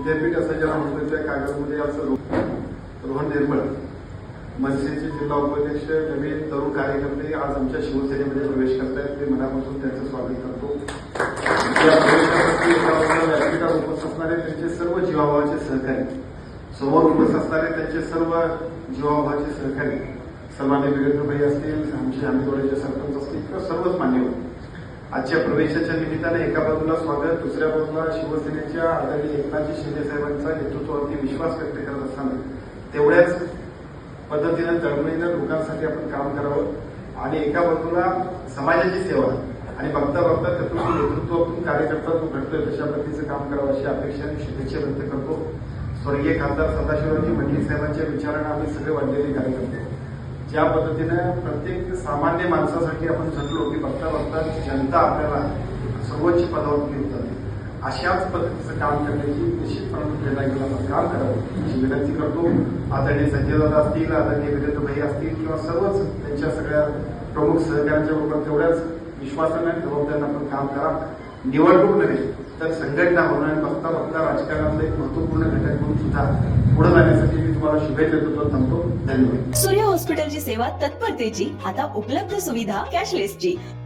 विद्यापीठ असं ज्याला म्हणतो त्या कागदामध्ये असं रोहन निर्मळ मनसेचे जिल्हा उपाध्यक्ष नवीन तरुण कार्यकर्ते आज आमच्या शिवसेनेमध्ये प्रवेश करतायत. ते मनापासून त्यांचं स्वागत करतो. या प्रवेशासाठी व्यासपीठावर उपस्थित असणारे त्यांचे सर्व जीवाभावाचे सहकारी, समोर उपस्थित असणारे त्यांचे सर्व जीवाभावाचे सहकारी, सन्माननीय वीरेंद्रभाई असतील, आमचे आंबेजोगाईचे सरपंच असतील किंवा सर्वच मान्यवर, आजच्या प्रवेशाच्या निमित्ताने एका बाजूला स्वागत, दुसऱ्या बाजूला शिवसेनेच्या आदरणीय एकनाथजी शिंदे साहेबांचा नेतृत्वावरती विश्वास व्यक्त करत असताना तेवढ्याच पद्धतीने तळमळीनं लोकांसाठी आपण काम करावं आणि एका बाजूला समाजाची सेवा आणि बघता बघता त्यातून नेतृत्वातून कार्यकर्ता जो घडतोय तशा पद्धतीचं काम करावं अशी अपेक्षा आणि शुभेच्छा व्यक्त करतो. स्वर्गीय खासदार सदाशिवरावजी मंडलिक साहेबांच्या विचारांना आम्ही सगळे वाढलेले कार्यकर्ते ज्या पद्धतीनं प्रत्येक सामान्य माणसासाठी आपण झटलो की बघता बघता जनता आपल्याला सर्वोच्च पदावरती होतात, अशाच पद्धतीचं काम करण्याची निश्चितपणे प्रेरणा घेऊन आपण काम करावं अशी विनंती करतो. आदरणीय संजयदादा असतील, आदरणीय वीरेंद्रभाई असतील किंवा सर्वच त्यांच्या सगळ्या प्रमुख सहकाऱ्यांच्या बरोबर तेवढ्याच विश्वासाने जबाबदारीनं आपण काम करा. निवडणूक नव्हे तर संघटना म्हणून आणि बघता बघता राजकारणातलं एक महत्वपूर्ण घटक म्हणून सुद्धा पुढे जाण्यासाठी मी तुम्हाला शुभेच्छा देतो. थांबतो. धन्यवाद. सूर्य हॉस्पिटलची सेवा तत्परतेची, आता उपलब्ध सुविधा कॅशलेसची.